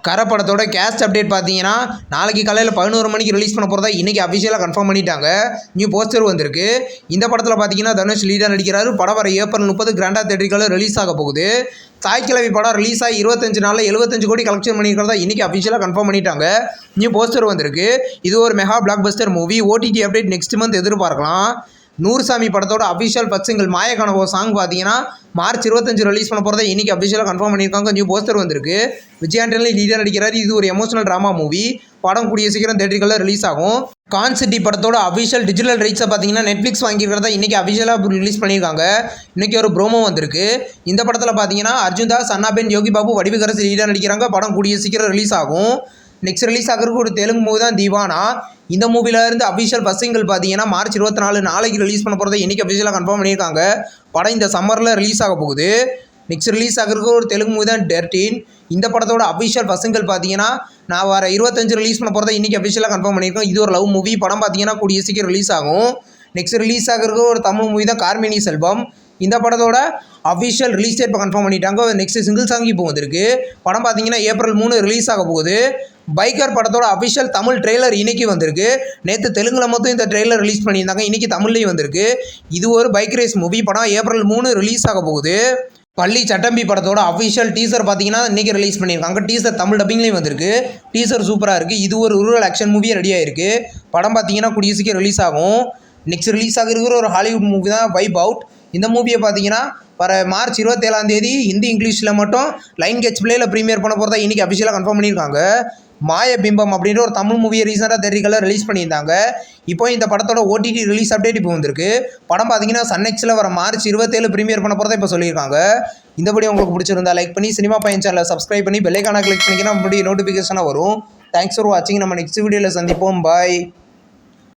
கரை படத்தோட caste update பார்த்தீங்கன்னா நாளைக்கு காலையில் 11 மணிக்கு ரிலீஸ் பண்ண போகிறதா இன்றைக்கி அஃபிஷியலாக கன்ஃபார்ம் பண்ணிட்டாங்க. நியூ போஸ்டர் வந்திருக்கு. இந்த படத்தில் பார்த்தீங்கன்னா தனுஷ் லீடாக நடிக்கிறாரு. படம் வர ஏப்ரல் 30 கிராண்டாக தேட்டரிக்கால ரிலீஸ் ஆக போகுது. தாய்க்கிழவி படம் ரிலீஸ் ஆகி 25 நாளில் 75 கோடி கலெக்ஷன் பண்ணியிருக்கிறதா இன்றைக்கி அஃபிஷியலாக கன்ஃபார்ம் பண்ணிட்டாங்க. நியூ போஸ்டர் வந்திருக்கு. இது ஒரு mega black Bastar movie. OTT update next month எதிர்பார்க்கலாம். நூறுசாமி படத்தோட அஃபிஷியல் ஃபர்ஸ்ட் சிங்கிள் மாயக்கானவோ சாங் பார்த்தீங்கன்னா மார்ச் 25 ரிலீஸ் பண்ண போகிறத இன்றைக்கி அஃபிஷியலாக கன்ஃபார்ம் பண்ணியிருக்காங்க. நியூ போஸ்டர் வந்திருக்கு. விஜய் ஆண்டனி லீடர் நடிக்கிறார். இது ஒரு எமோஷனல் ட்ராமா மூவி. படம் கூடிய சீக்கிரம் தேட்டரிகளில் ரிலீஸ் ஆகும். கான் சிட்டி படத்தோட அஃபிஷியல் டிஜிட்டல் ரைட்ஸை பார்த்தீங்கன்னா நெட்ஃப்ளிக்ஸ் வாங்கியிருக்கிறதா இன்றைக்கி அஃபிஷியலாக ரிலீஸ் பண்ணியிருக்காங்க. இன்றைக்கி ஒரு ப்ரோமோ வந்திருக்கு. இந்த படத்தில் பார்த்தீங்கன்னா அர்ஜுன் தாஸ், அண்ணாபென், யோகி பாபு, வடிவுகரசு லீடர் நடிக்கிறாங்க. படம் கூடிய சீக்கிரம் ரிலீஸ் ஆகும். நெக்ஸ்ட் ரிலீஸ் ஆகிறதுக்கு ஒரு தெலுங்கு மூவி தான் தீவானா. இந்த மூவில இருந்து அஃபிஷியல் ஃபர்ஸ்ட் சிங்கிள் பார்த்தீங்கன்னா மார்ச் 24 நாளைக்கு ரிலீஸ் பண்ண போகிறத இன்றைக்கி அஃபிஷியலாக கன்ஃபார்ம் பண்ணியிருக்காங்க. படம் இந்த சம்மரில் ரிலீஸ் ஆக போகுது. நெக்ஸ்ட் ரிலீஸ் ஆகிறதுக்கு ஒரு தெலுங்கு மூவி தான் 13. இந்த படத்தோட அஃபிஷியல் ஃபர்ஸ்ட் சிங்கிள் பார்த்தீங்கன்னா நான் வர 25 ரிலீஸ் பண்ண போகிறத இன்றைக்கி அஃபிஷியலாக கன்ஃபார்ம் பண்ணியிருக்கோம். இது ஒரு லவ் மூவி. படம் பார்த்தீங்கன்னா கூடிய சீக்கிரம் ரிலீஸ் ஆகும். நெக்ஸ்ட் ரிலீஸ் ஆகிறதுக்கு ஒரு தமிழ் மூவி தான் கார்மேனி செல்வம். இந்த படத்தோட அஃபிஷியல் ரிலீஸ் டேட் இப்போ கன்ஃபார்ம் பண்ணிட்டாங்க. நெக்ஸ்ட் சிங்கிள் சாங் இப்போ வந்திருக்கு. படம் பார்த்தீங்கன்னா ஏப்ரல் 3 ரிலீஸ் ஆக போகுது. பைக்கர் படத்தோட அஃபிஷியல் தமிழ் ட்ரெய்லர் இன்றைக்கி வந்திருக்கு. நேற்று தெலுங்கில் மட்டும் இந்த ட்ரெய்லர் ரிலீஸ் பண்ணியிருந்தாங்க. இன்றைக்கி தமிழ்லேயும் வந்திருக்கு. இது ஒரு பைக் ரேஸ் மூவி. படம் ஏப்ரல் 3 ரிலீஸ் ஆக போகுது. பள்ளி சட்டம்பி படத்தோட அஃபிஷியல் டீசர் பார்த்தீங்கன்னா இன்றைக்கி ரிலீஸ் பண்ணியிருக்காங்க. டீசர் தமிழ் டப்பிங்லேயும் வந்திருக்கு. டீசர் சூப்பராக இருக்குது. இது ஒரு ரூரல் ஆக்ஷன் மூவியே ரெடியாக இருக்குது. படம் பார்த்தீங்கன்னா கூடிய சீக்கிரம் ரிலீஸ் ஆகும். நெக்ஸ்ட் ரிலீஸ் ஆகிருக்கிற ஒரு ஹாலிவுட் மூவி தான் வைப் அவுட். இந்த மூவியை பார்த்தீங்கன்னா வர மார்ச் 27 ஹிந்தி இங்கிலீஷில் மட்டும் லைன் கெச் பிளேயில் ப்ரீமியர் பண்ண போகிறதா இன்றைக்கி அஃபிஷியலாக கன்ஃபார்ம் பண்ணியிருக்காங்க. மாய பிம்பம் அப்படின்ற ஒரு தமிழ் மூவியை ரீசெண்டாக தேட்டரிகளில் ரிலீஸ் பண்ணியிருந்தாங்க. இப்போ இந்த படத்தோட ஓடிடி ரிலீஸ் அப்டேட் இப்போ வந்திருக்கு. படம் பார்த்தீங்கன்னா சன்னெக்ஸில் வர மார்ச் 27 ப்ரீமியர் பண்ண போகிறதா இப்போ சொல்லியிருக்காங்க. இந்த வீடியோ உங்களுக்கு பிடிச்சிருந்தா லைக் பண்ணி சினிமா பையன் சேனலை சப்ஸ்கிரைப் பண்ணி பெல் ஐகானை கிளிக் பண்ணிங்கன்னா முன்னாடி நோட்டிஃபிகேஷனாக வரும். தேங்க்ஸ் ஃபார் வாட்சிங். நம்ம நெக்ஸ்ட் வீடியோவில் சந்திப்போம். பாய்.